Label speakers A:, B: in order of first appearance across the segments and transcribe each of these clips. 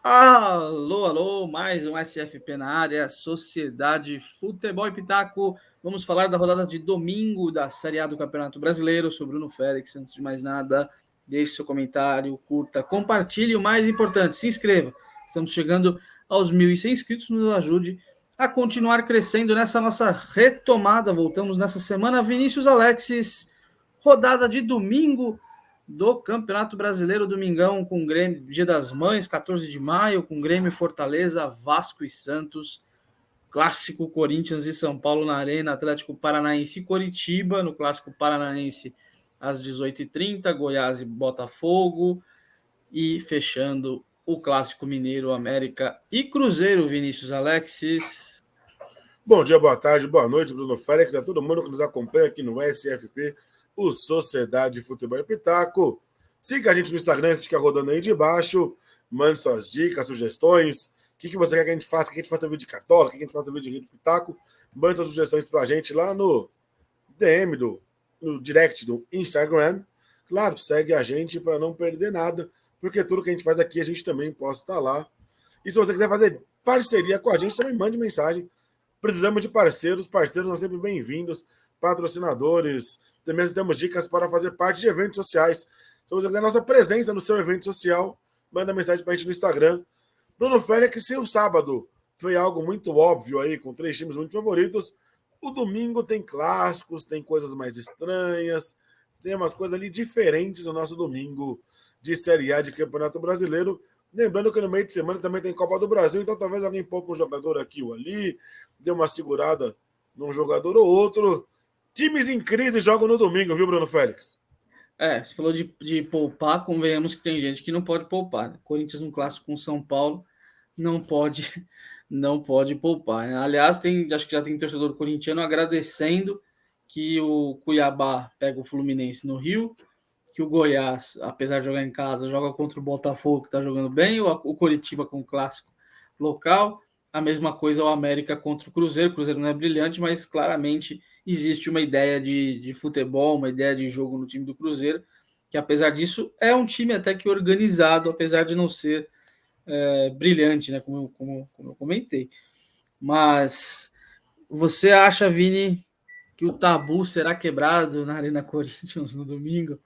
A: Alô, alô, mais um SFP na área, Sociedade Futebol e Pitaco. Vamos falar da rodada de domingo da Série A do Campeonato Brasileiro. Sou Bruno Félix. Antes de mais nada, deixe seu comentário, curta, compartilhe e o mais importante, se inscreva. Estamos chegando aos 1.100 inscritos, nos ajude a continuar crescendo nessa nossa retomada. Voltamos nessa semana. Vinícius Alexis, rodada de domingo do Campeonato Brasileiro, domingão, com Grêmio, Dia das Mães, 14 de maio, com Grêmio, Fortaleza, Vasco e Santos, clássico Corinthians e São Paulo na Arena, Atlético Paranaense e Coritiba, no clássico paranaense às 18h30, Goiás e Botafogo, e fechando o clássico mineiro, América e Cruzeiro, Vinícius Alexis.
B: Bom dia, boa tarde, boa noite, Bruno Félix, a todo mundo que nos acompanha aqui no SFP, o Sociedade Futebol e Pitaco. Siga a gente no Instagram, fica rodando aí de baixo. Mande suas dicas, sugestões. O que você quer que a gente faça? Que a gente faça vídeo de cartola? Que a gente faça vídeo de Pitaco? Mande suas sugestões pra gente lá no DM, no direct do Instagram. Claro, segue a gente para não perder nada, porque tudo que a gente faz aqui a gente também posta lá. E se você quiser fazer parceria com a gente, também mande mensagem. Precisamos de parceiros são sempre bem-vindos, patrocinadores, também temos dicas para fazer parte de eventos sociais. Se você quiser nossa presença no seu evento social, manda mensagem para a gente no Instagram. Bruno Félix, se o sábado foi algo muito óbvio aí, com 3 times muito favoritos, o domingo tem clássicos, tem coisas mais estranhas, tem umas coisas ali diferentes no nosso domingo de Série A de Campeonato Brasileiro. Lembrando que no meio de semana também tem Copa do Brasil, então talvez alguém poupe um jogador aqui ou ali, dê uma segurada num jogador ou outro. Times em crise jogam no domingo, viu, Bruno Félix?
A: Você falou de poupar, convenhamos que tem gente que não pode poupar. Né? Corinthians no clássico com São Paulo não pode poupar. Né? Aliás, acho que já tem torcedor corintiano agradecendo que o Cuiabá pega o Fluminense no Rio, que o Goiás, apesar de jogar em casa, joga contra o Botafogo, que está jogando bem, o Coritiba com o clássico local. A mesma coisa o América contra o Cruzeiro. O Cruzeiro não é brilhante, mas claramente existe uma ideia de futebol, uma ideia de jogo no time do Cruzeiro, que apesar disso é um time até que organizado, apesar de não ser brilhante, né, como eu comentei. Mas você acha, Vini, que o tabu será quebrado na Arena Corinthians no domingo?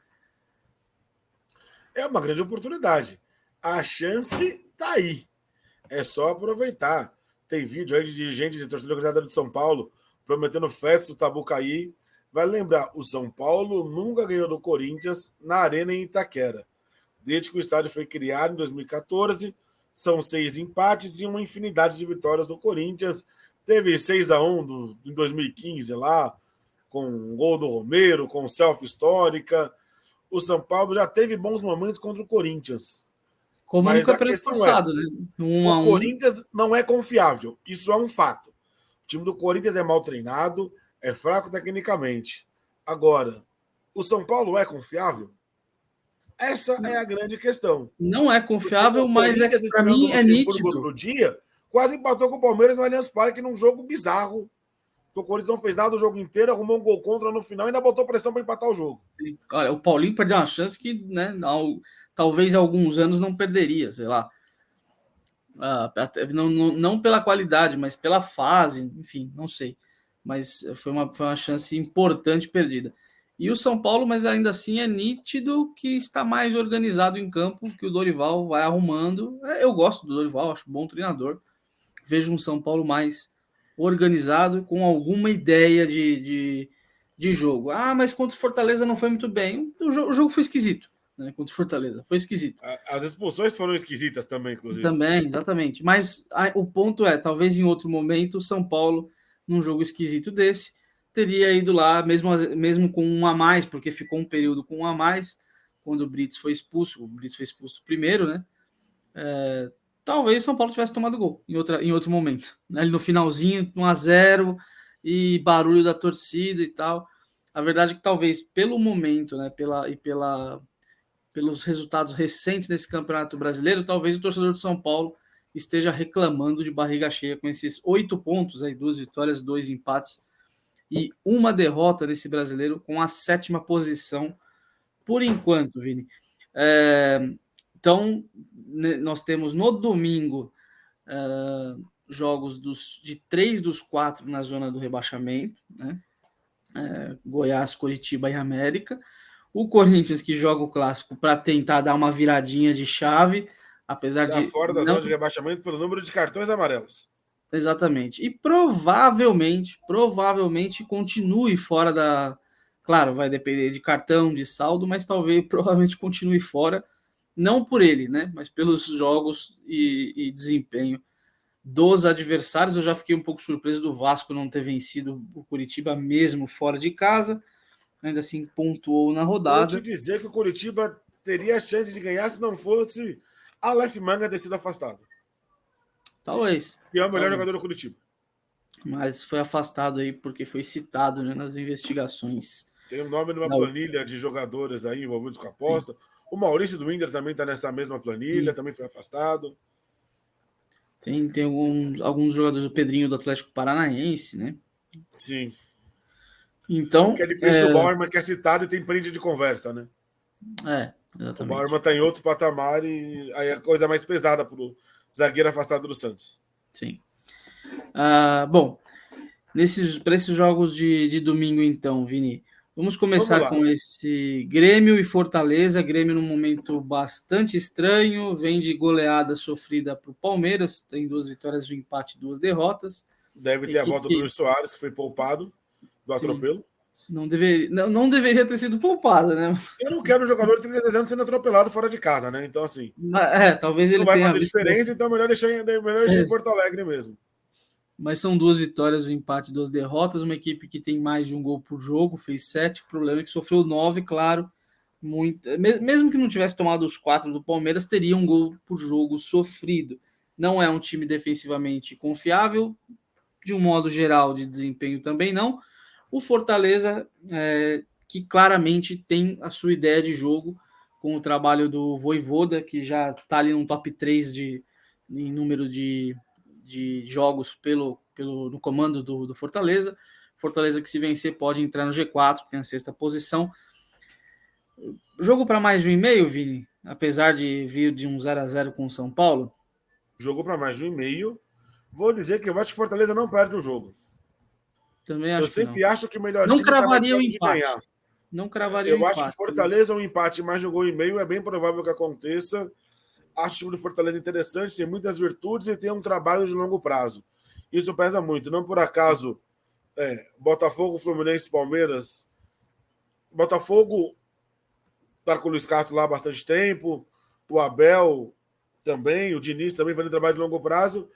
B: É uma grande oportunidade. A chance está aí. É só aproveitar. Tem vídeo aí de dirigente de torcedor organizador de São Paulo prometendo festa do tabu cair. Vai lembrar, o São Paulo nunca ganhou do Corinthians na Arena em Itaquera. Desde que o estádio foi criado em 2014, são 6 empates e uma infinidade de vitórias do Corinthians. Teve 6-1 em 2015 lá, com um gol do Romero, com selfie histórica. O São Paulo já teve bons momentos contra o Corinthians.
A: Como no
B: Mas a
A: campeonato
B: questão é,
A: passado, né? No 1
B: o
A: a 1.
B: Corinthians não é confiável. Isso é um fato. O time do Corinthians é mal treinado, é fraco tecnicamente. Agora, o São Paulo é confiável? Essa é a grande questão.
A: Não é
B: Porque
A: confiável,
B: o
A: mas
B: Corinthians,
A: para
B: estreando no
A: mim é
B: Luxemburgo
A: nítido.
B: outro dia, quase empatou com o Palmeiras no Allianz Parque num jogo bizarro. O Corinthians não fez nada o jogo inteiro, arrumou um gol contra no final e ainda botou pressão para empatar o jogo.
A: Olha, o Paulinho perdeu uma chance que, né, talvez há alguns anos não perderia, sei lá. Não pela qualidade, mas pela fase, enfim, não sei. Mas foi uma chance importante perdida. E o São Paulo, mas ainda assim é nítido que está mais organizado em campo, que o Dorival vai arrumando. Eu gosto do Dorival, acho bom treinador. Vejo um São Paulo mais organizado, com alguma ideia de jogo. Mas contra o Fortaleza não foi muito bem. O jogo foi esquisito, né? Contra o Fortaleza, foi esquisito.
B: As expulsões foram esquisitas também, inclusive.
A: Também, exatamente. Mas o ponto é, talvez em outro momento, o São Paulo, num jogo esquisito desse, teria ido lá, mesmo com um a mais, porque ficou um período com um a mais, quando o Brits foi expulso. O Brits foi expulso primeiro, né? Talvez o São Paulo tivesse tomado gol em outro momento. Né? No finalzinho, 1-0 e barulho da torcida e tal. A verdade é que talvez pelo momento, né, pelos resultados recentes nesse Campeonato Brasileiro, talvez o torcedor de São Paulo esteja reclamando de barriga cheia com esses 8 pontos, aí 2 vitórias, 2 empates e uma derrota nesse brasileiro, com a 7ª posição por enquanto, Vini. Então, nós temos no domingo jogos de 3 dos 4 na zona do rebaixamento, né? Goiás, Coritiba e América. O Corinthians que joga o clássico para tentar dar uma viradinha de chave, apesar
B: Está
A: de
B: fora da
A: não...
B: zona de rebaixamento pelo número de cartões amarelos.
A: Exatamente. E provavelmente continue fora da... Claro, vai depender de cartão, de saldo, mas provavelmente continue fora, não por ele, né? Mas pelos jogos e desempenho dos adversários. Eu já fiquei um pouco surpreso do Vasco não ter vencido o Coritiba mesmo fora de casa. Ainda assim pontuou na rodada.
B: Vou te dizer que o Coritiba teria a chance de ganhar se não fosse Aleph Manga ter sido afastado.
A: Talvez.
B: E é o melhor jogador do Coritiba.
A: Mas foi afastado aí porque foi citado, né, nas investigações.
B: Tem um nome numa planilha de jogadores aí envolvidos com a aposta. Sim. O Maurício do Inter também está nessa mesma planilha, também foi afastado.
A: Tem alguns jogadores, o Pedrinho do Atlético Paranaense, né?
B: Sim.
A: Então,
B: que é diferente do Bauerman, que é citado e tem print de conversa, né?
A: Exatamente.
B: O Bauerman está em outro patamar e aí a coisa é mais pesada para o zagueiro afastado do Santos.
A: Sim. Bom, para esses jogos de domingo, então, Vini, vamos começar com esse Grêmio e Fortaleza. Grêmio num momento bastante estranho, vem de goleada sofrida para o Palmeiras, tem 2 vitórias, 1 empate, 2 derrotas.
B: Deve ter a volta do Luiz Soares, que foi poupado do atropelo.
A: Não deveria ter sido poupado, né?
B: Eu não quero um jogador de 32 anos sendo atropelado fora de casa, né? Então, assim.
A: Talvez ele
B: não vai fazer diferença, então é melhor deixar em Porto Alegre mesmo.
A: Mas são 2 vitórias, 1 empate, 2 derrotas. Uma equipe que tem mais de 1 gol por jogo, fez 7. O problema é que sofreu 9, claro. Mesmo que não tivesse tomado os 4 do Palmeiras, teria 1 gol por jogo sofrido. Não é um time defensivamente confiável, de um modo geral, de desempenho também não. O Fortaleza, que claramente tem a sua ideia de jogo, com o trabalho do Vojvoda, que já está ali no top 3 em número de jogos no comando do Fortaleza. Fortaleza que, se vencer, pode entrar no G4, tem a 6ª posição. Jogo para mais de 1,5, Vini? Apesar de vir de um 0-0 com o São Paulo?
B: Jogou para mais de 1,5. Vou dizer que eu acho que Fortaleza não perde o jogo.
A: Também acho. Eu
B: sempre acho que o melhor
A: não time cravaria o empate. Não cravaria o empate.
B: Eu acho que Fortaleza é um empate mais jogou 1,5, é bem provável que aconteça. Acho o time do Fortaleza interessante, tem muitas virtudes e tem um trabalho de longo prazo. Isso pesa muito. Não por acaso, Botafogo, Fluminense, Palmeiras. Botafogo está com o Luiz Castro lá há bastante tempo. O Abel também, o Diniz também fazendo trabalho de longo prazo.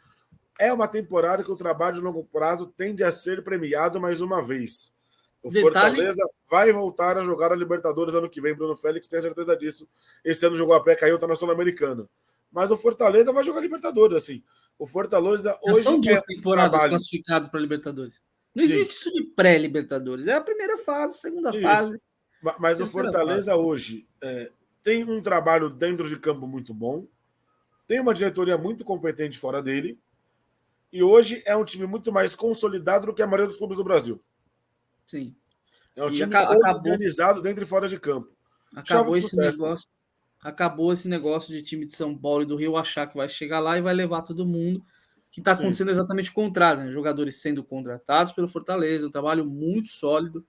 B: É uma temporada que o trabalho de longo prazo tende a ser premiado mais uma vez. O Fortaleza vai voltar a jogar a Libertadores ano que vem. Bruno Félix tem certeza disso. Esse ano jogou a pré, caiu, tá na Sul-Americana. Mas o Fortaleza vai jogar Libertadores, assim. O Fortaleza hoje
A: são 2 temporadas classificadas para Libertadores. Não existe isso de pré-Libertadores. É a primeira fase, segunda fase.
B: Mas o Fortaleza hoje tem um trabalho dentro de campo muito bom. Tem uma diretoria muito competente fora dele. E hoje é um time muito mais consolidado do que a maioria dos clubes do Brasil.
A: Sim.
B: É um time organizado dentro e fora de campo.
A: Acabou esse negócio de time de São Paulo e do Rio achar que vai chegar lá e vai levar todo mundo, que está acontecendo exatamente o contrário, né? Jogadores sendo contratados pelo Fortaleza, um trabalho muito sólido,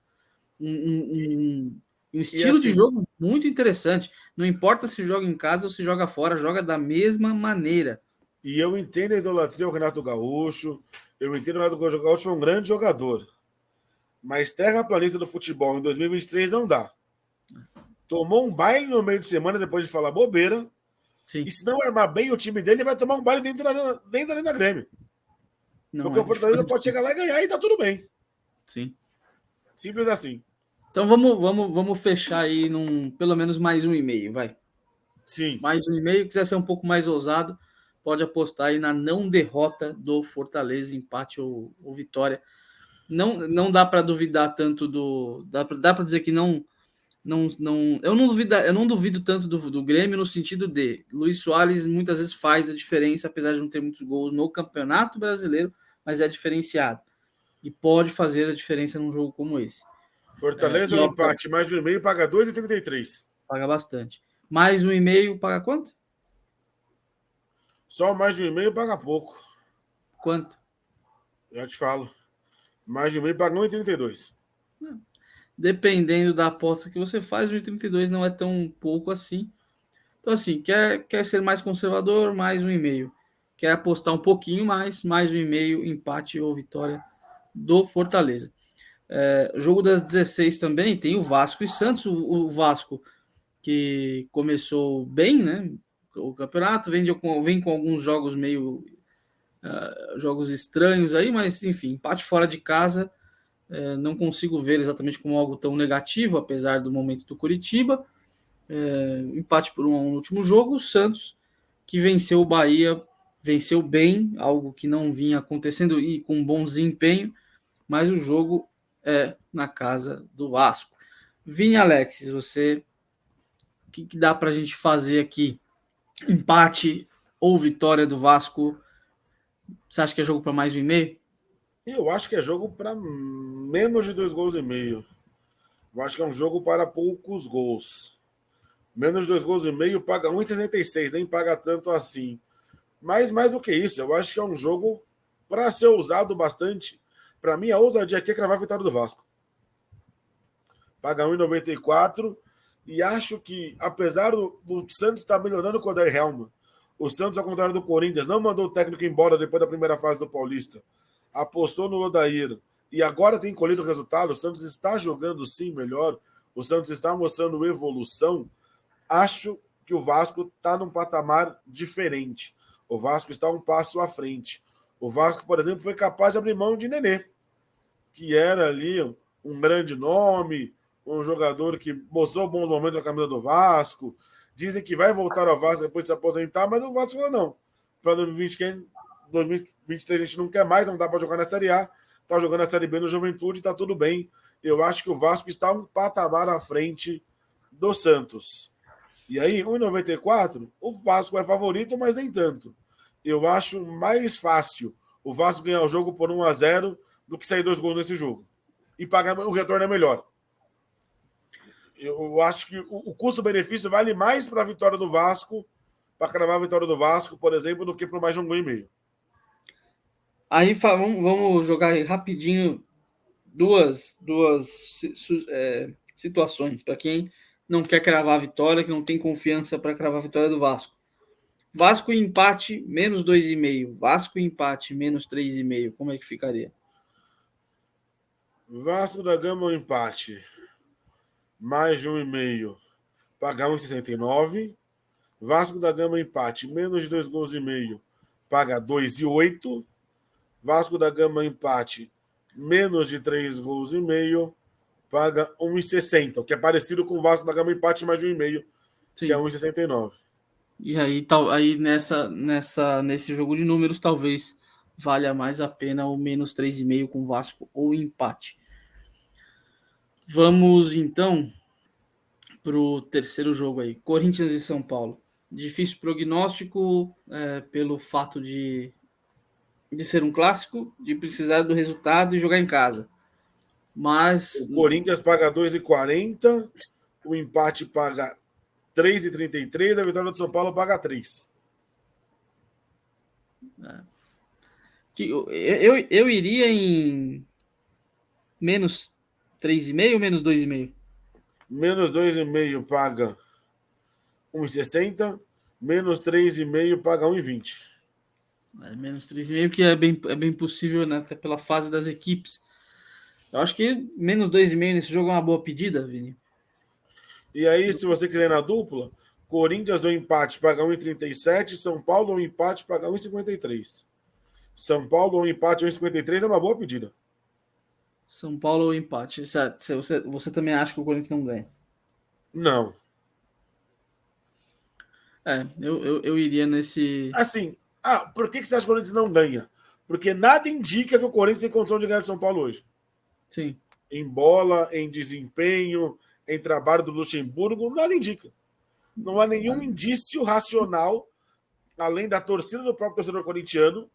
A: um estilo de jogo muito interessante. Não importa se joga em casa ou se joga fora, joga da mesma maneira.
B: E eu entendo a idolatria ao Renato Gaúcho, eu entendo que o Renato Gaúcho foi um grande jogador. Mas terraplanista do futebol em 2023 não dá. Tomou um baile no meio de semana depois de falar bobeira. Sim. E se não armar bem o time dele, vai tomar um baile dentro da Arena Grêmio. Porque o Fortaleza pode chegar lá e ganhar e tá tudo bem.
A: Sim.
B: Simples assim.
A: Então vamos fechar aí pelo menos mais 1,5, vai.
B: Sim.
A: Mais 1,5, quiser ser um pouco mais ousado, pode apostar aí na não derrota do Fortaleza, empate ou vitória. Não dá para duvidar tanto dá para dizer que eu não duvido tanto do Grêmio no sentido de Luiz Soares muitas vezes faz a diferença, apesar de não ter muitos gols no Campeonato Brasileiro, mas é diferenciado e pode fazer a diferença num jogo como esse.
B: Fortaleza é um empate, mais 1,5 paga 2,33.
A: Paga bastante. Mais 1,5 paga quanto?
B: Só mais de 1,5 paga pouco.
A: Quanto?
B: Já te falo. Mais de 1,5 paga 1,32.
A: Dependendo da aposta que você faz, o 1,32 não é tão pouco assim. Então, assim, quer ser mais conservador, mais 1,5. Quer apostar um pouquinho mais 1,5, empate ou vitória do Fortaleza. Jogo das 16 também, tem o Vasco e Santos. O Vasco, que começou bem, né? O campeonato vem com alguns jogos meio jogos estranhos aí, mas enfim, empate fora de casa. Não consigo ver exatamente como algo tão negativo, apesar do momento do Curitiba. Empate por 1 a 1 no último jogo. O Santos, que venceu o Bahia, venceu bem, algo que não vinha acontecendo e com bom desempenho, mas o jogo é na casa do Vasco. Vini, Alexis, o que dá para a gente fazer aqui? Empate ou vitória do Vasco? Você acha que é jogo para mais 1,5?
B: Eu acho que é jogo para menos de 2,5 gols. Eu acho que é um jogo para poucos gols. Menos de 2,5 gols paga 1,66, nem paga tanto assim. Mas mais do que isso, eu acho que é um jogo para ser usado bastante. Para mim, a ousadia aqui é cravar a vitória do Vasco. Paga 1,94 e acho que, apesar do Santos estar melhorando com o Odair Helma, o Santos, ao contrário do Corinthians, não mandou o técnico embora depois da primeira fase do Paulista. Apostou no Odair e agora tem colhido o resultado. O Santos está jogando sim melhor. O Santos está mostrando evolução. Acho que o Vasco está num patamar diferente. O Vasco está um passo à frente. O Vasco, por exemplo, foi capaz de abrir mão de Nenê, que era ali um grande nome, um jogador que mostrou bons momentos na camisa do Vasco. Dizem que vai voltar ao Vasco depois de se aposentar, mas o Vasco falou não. Para 2023 a gente não quer mais, não dá para jogar na Série A. Está jogando a Série B no Juventude, está tudo bem. Eu acho que o Vasco está um patamar à frente do Santos. E aí, 1,94, o Vasco é favorito, mas nem tanto. Eu acho mais fácil o Vasco ganhar o jogo por 1-0 do que sair 2 gols nesse jogo. E pagar o retorno é melhor. Eu acho que o custo-benefício vale mais para a vitória do Vasco, para cravar a vitória do Vasco, por exemplo, do que para mais de 1,5 gol.
A: Aí vamos jogar aí rapidinho duas situações para quem não quer cravar a vitória, que não tem confiança para cravar a vitória do Vasco. Vasco empate, menos 2,5. Vasco empate, menos 3,5. Como é que ficaria?
B: Vasco da Gama, um empate. Mais de 1,5. Pagar 1,69. Vasco da Gama, empate. Menos de 2,5 gols. Paga 2,8. Vasco da Gama, empate. Menos de 3,5 gols. Paga 1,60. O que é parecido com o Vasco da Gama, empate mais de 1,5. Que é 1,69.
A: E aí nesse jogo de números, talvez valha mais a pena o menos 3,5 com o Vasco ou empate. Vamos então para o terceiro jogo aí, Corinthians e São Paulo. Difícil prognóstico pelo fato de ser um clássico, de precisar do resultado e jogar em casa. Mas
B: o Corinthians paga 2,40, o empate paga 3,33, a vitória do São Paulo paga 3.
A: Eu iria em menos 3,5 ou menos 2,5?
B: Menos 2,5 paga 1,60, menos 3,5 paga 1,20.
A: Menos 3,5, que é bem possível, né, até pela fase das equipes. Eu acho que menos 2,5 nesse jogo é uma boa pedida, Vini.
B: E aí, se você quiser na dupla, Corinthians ou empate paga 1,37, São Paulo ou empate paga 1,53. São Paulo ou empate 1,53 é uma boa pedida.
A: São Paulo ou empate. Você também acha que o Corinthians não ganha?
B: Não.
A: Eu iria nesse...
B: Assim, por que você acha que o Corinthians não ganha? Porque nada indica que o Corinthians tem condição de ganhar de São Paulo hoje.
A: Sim.
B: Em bola, em desempenho, em trabalho do Luxemburgo, nada indica. Não há nenhum indício racional, além da torcida do próprio torcedor corintiano,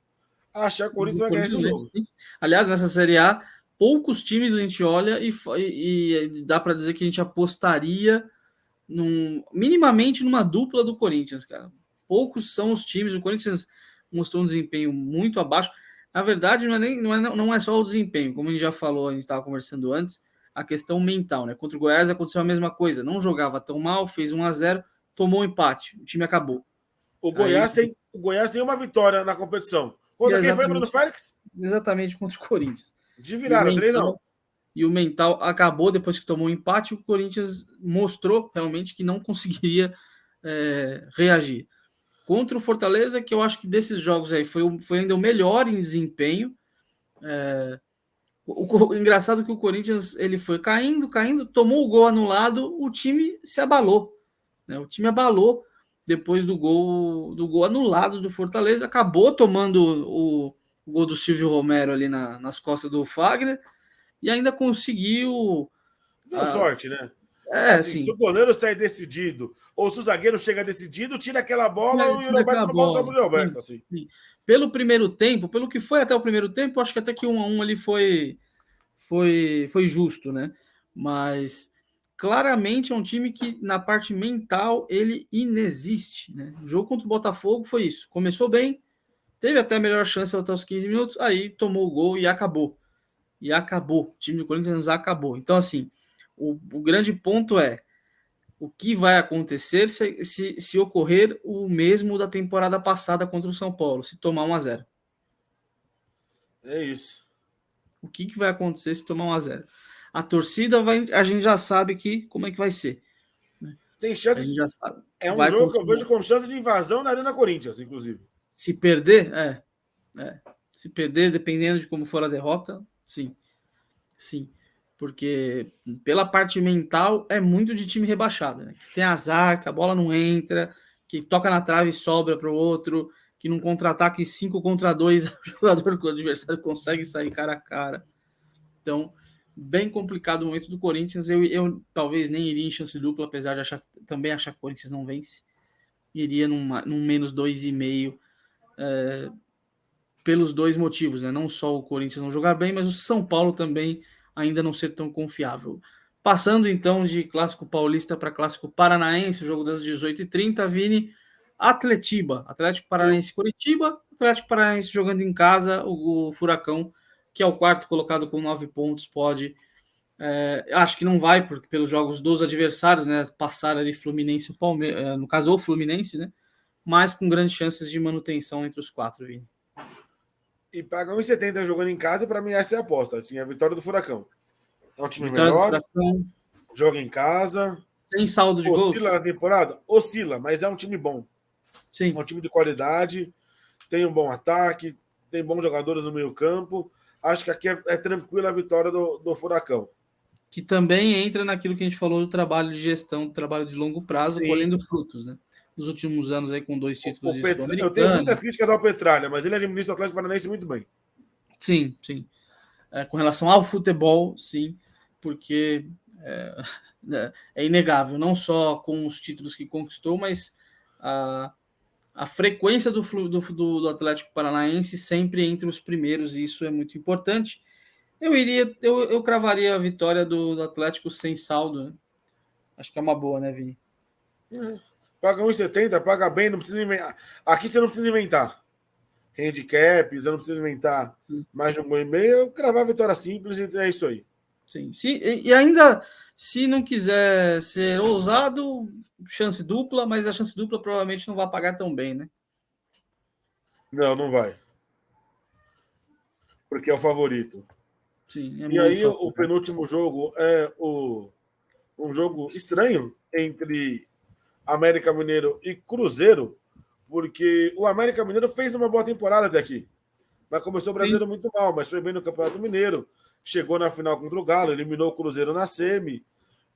B: a achar que o Corinthians vai ganhar esse jogo.
A: Aliás, nessa Série A, poucos times a gente olha e dá para dizer que a gente apostaria minimamente numa dupla do Corinthians, cara. poucos são os times. O Corinthians mostrou um desempenho muito abaixo. Na verdade, não é só o desempenho, como a gente já falou, a gente estava conversando antes, a questão mental, né? Contra o Goiás aconteceu a mesma coisa. Não jogava tão mal, fez 1-0, tomou um empate, o time acabou.
B: O Goiás tem uma vitória na competição. Contra quem foi, Bruno Félix?
A: Exatamente contra o Corinthians.
B: De virada, 3-1.
A: E o mental acabou depois que tomou um empate. O Corinthians mostrou realmente que não conseguiria reagir. Contra o Fortaleza, que eu acho que desses jogos aí foi ainda o melhor em desempenho. O engraçado é que o Corinthians ele foi caindo, tomou o gol anulado, o time se abalou. Né? O time abalou depois do gol anulado do Fortaleza, acabou tomando o gol do Silvio Romero ali nas costas do Fagner e ainda conseguiu.
B: Deu sorte, né?
A: Assim,
B: se o goleiro sai decidido, ou se o zagueiro chega decidido, tira aquela bola e o Roberto com a bola sobre o Roberto. Assim.
A: Sim. Pelo primeiro tempo, pelo que foi até o primeiro tempo, acho que até que 1-1 ali foi justo, né? Mas claramente é um time que na parte mental ele inexiste, né? O jogo contra o Botafogo foi isso. Começou bem, teve até a melhor chance até os 15 minutos, aí tomou o gol e acabou. O time do Corinthians acabou. Então, assim, o grande ponto é o que vai acontecer se ocorrer o mesmo da temporada passada contra o São Paulo, se tomar 1-0.
B: É isso.
A: O que vai acontecer se tomar 1-0? A torcida a gente já sabe como é que vai ser.
B: Tem chance.
A: A gente já sabe.
B: É um jogo que eu vejo com chance de invasão na Arena Corinthians, inclusive.
A: Se perder, se perder, dependendo de como for a derrota, sim. Sim. Porque pela parte mental é muito de time rebaixado, né? Tem azar, que a bola não entra, que toca na trave e sobra para o outro, que num contra-ataque 5 contra 2 o jogador do adversário consegue sair cara a cara. Então, bem complicado o momento do Corinthians. Eu talvez nem iria em chance dupla, apesar de também achar que o Corinthians não vence. Iria num menos 2,5 pelos dois motivos, né? Não só o Corinthians não jogar bem, mas o São Paulo também ainda não ser tão confiável. Passando então de clássico paulista para clássico paranaense, o jogo das 18h30, Vini, Atlético Paranaense Curitiba, Atlético Paranaense jogando em casa, o Furacão, que é o quarto colocado com 9 pontos, pode. Acho que não vai, porque pelos jogos dos adversários, né? Passar ali Fluminense e o Palmeiras, no caso o Fluminense, né? Mas com grandes chances de manutenção entre os quatro, Vini.
B: E paga 1,70 jogando em casa, e para mim essa é a aposta. Assim, a vitória do Furacão. É um time melhor, joga em casa.
A: Sem saldo de gols.
B: Oscila na temporada? Oscila, mas é um time bom.
A: Sim.
B: É um time de qualidade, tem um bom ataque, tem bons jogadores no meio campo. Acho que aqui é tranquila a vitória do Furacão.
A: Que também entra naquilo que a gente falou do trabalho de gestão, do trabalho de longo prazo,
B: Sim.
A: Colhendo frutos, né? Nos últimos anos aí com 2 títulos de Sul-Americana.
B: Eu tenho muitas críticas ao Petralha, mas ele administra o Atlético Paranaense muito bem.
A: Sim. Com relação ao futebol, sim, porque é inegável, não só com os títulos que conquistou, mas a frequência do Atlético Paranaense sempre entre os primeiros, e isso é muito importante. Eu cravaria a vitória do Atlético sem saldo, né? Acho que é uma boa, né, Vini?
B: Paga 1,70, paga bem, não precisa inventar. Aqui você não precisa inventar handicap, você não precisa inventar mais de 1,5. Eu cravar a vitória simples e é isso aí.
A: Sim. E ainda, se não quiser ser ousado, chance dupla, mas a chance dupla provavelmente não vai pagar tão bem, né?
B: Não vai. Porque é o favorito.
A: Sim,
B: e aí o penúltimo jogo é um jogo estranho entre América Mineiro e Cruzeiro, porque o América Mineiro fez uma boa temporada até aqui. Mas começou o brasileiro muito mal, mas foi bem no Campeonato Mineiro. Chegou na final contra o Galo, eliminou o Cruzeiro na semi.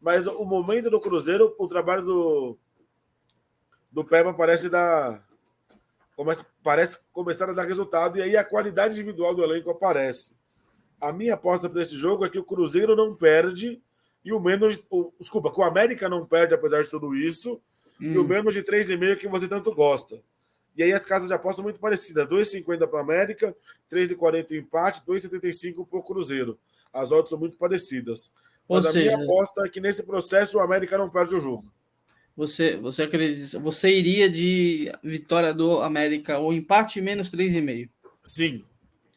B: Mas o momento do Cruzeiro, o trabalho do Peba parece começar a dar resultado, e aí a qualidade individual do elenco aparece. A minha aposta para esse jogo é que o Cruzeiro não perde e que o América não perde, apesar de tudo isso, e o menos de 3,5 que você tanto gosta. E aí as casas de aposta são muito parecidas. 2,50 para o América, 3,40 o empate, 2,75 para o Cruzeiro. As odds são muito parecidas. Mas a minha aposta é que nesse processo o América não perde o jogo.
A: Você acredita? Você iria de vitória do América ou empate menos 3,5?
B: Sim,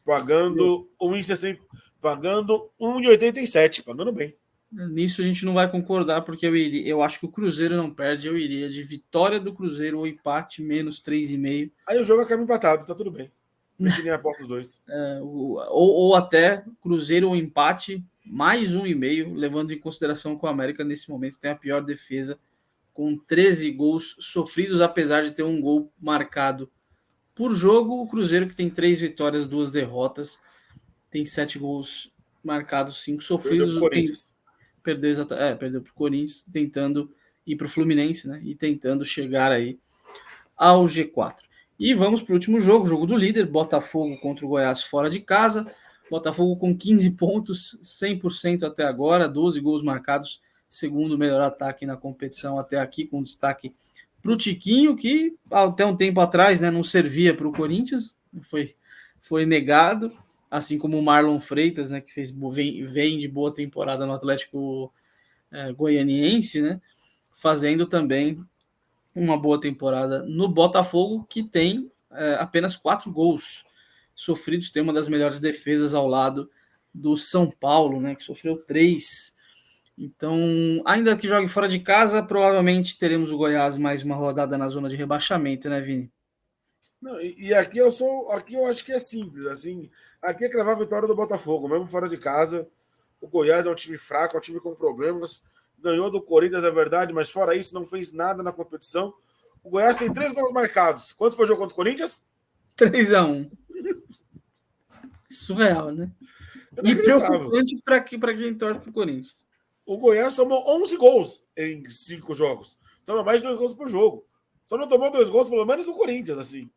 B: pagando 1,60, pagando 1,87, pagando bem.
A: Nisso a gente não vai concordar, porque eu acho que o Cruzeiro não perde, eu iria de vitória do Cruzeiro ou empate menos 3,5.
B: Aí o jogo acaba empatado, tá tudo bem. A gente nem aposta os dois.
A: Ou até Cruzeiro ou empate mais 1,5, levando em consideração que o América nesse momento tem a pior defesa, com 13 gols sofridos, apesar de ter um gol marcado por jogo. O Cruzeiro, que tem 3 vitórias, 2 derrotas, tem 7 gols marcados, 5
B: Perdeu pro
A: sofridos.
B: Corinthians.
A: Perdeu para o Corinthians, tentando ir para o Fluminense, né? E tentando chegar aí ao G4. E vamos para o último jogo do líder, Botafogo contra o Goiás fora de casa. Botafogo com 15 pontos, 100% até agora, 12 gols marcados, segundo o melhor ataque na competição até aqui, com destaque para o Tiquinho, que até um tempo atrás, né, não servia para o Corinthians, foi negado, assim como o Marlon Freitas, né, que vem de boa temporada no Atlético Goianiense, né, fazendo também uma boa temporada no Botafogo, que tem apenas 4 gols sofridos, tem uma das melhores defesas ao lado do São Paulo, né, que sofreu 3. Então, ainda que jogue fora de casa, provavelmente teremos o Goiás mais uma rodada na zona de rebaixamento, né, Vini?
B: Não, e aqui aqui eu acho que é simples, assim. Aqui é cravar a vitória do Botafogo, mesmo fora de casa. O Goiás é um time fraco, é um time com problemas. Ganhou do Corinthians, é verdade, mas fora isso, não fez nada na competição. O Goiás tem 3 gols marcados. Quantos foi o jogo contra o Corinthians?
A: 3-1. Surreal, né? E preocupante para quem torce para o Corinthians.
B: O Goiás tomou 11 gols em 5 jogos. Toma mais de 2 gols por jogo. Só não tomou 2 gols, pelo menos, do Corinthians, assim.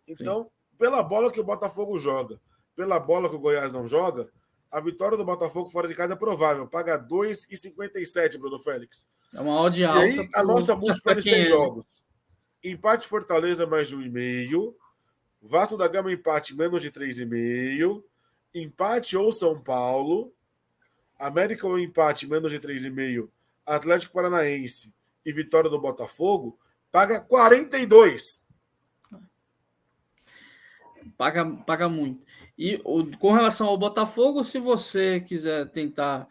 B: Então, sim, pela bola que o Botafogo joga, pela bola que o Goiás não joga, a vitória do Botafogo fora de casa é provável. Paga 2,57, Bruno Félix.
A: É uma odd
B: alta.
A: E aí,
B: a nossa múltipla de 100 jogos. Empate Fortaleza, mais de 1,5. Vasco da Gama, empate, menos de 3,5. Empate ou São Paulo. América ou empate, menos de 3,5. Atlético Paranaense e vitória do Botafogo, paga 42.
A: Paga muito. E com relação ao Botafogo, se você quiser tentar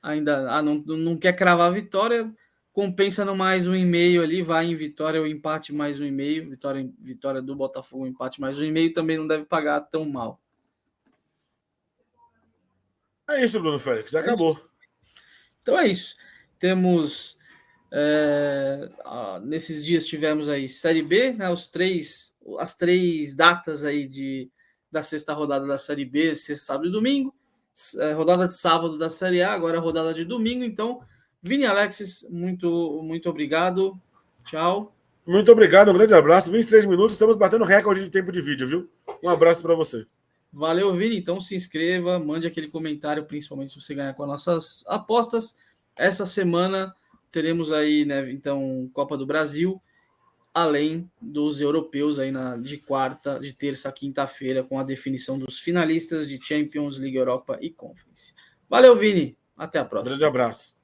A: ainda, não quer cravar a vitória, compensa no mais 1,5 ali, vai em vitória ou empate mais 1,5, vitória do Botafogo, empate mais 1,5, também não deve pagar tão mal.
B: É isso, Bruno Félix, acabou.
A: Então é isso. Temos nesses dias tivemos aí Série B, né, as 3 datas aí da sexta rodada da Série B, sexta, sábado e domingo, rodada de sábado da Série A, agora rodada de domingo. Então, Vini Alexis, muito, muito obrigado. Tchau.
B: Muito obrigado, um grande abraço. 23 minutos, estamos batendo recorde de tempo de vídeo, viu? Um abraço para você.
A: Valeu, Vini. Então se inscreva, mande aquele comentário, principalmente se você ganhar com as nossas apostas. Essa semana teremos aí, né, então, Copa do Brasil, além dos europeus aí de terça a quinta-feira, com a definição dos finalistas de Champions League Europa e Conference. Valeu, Vini. Até a próxima.
B: Grande abraço.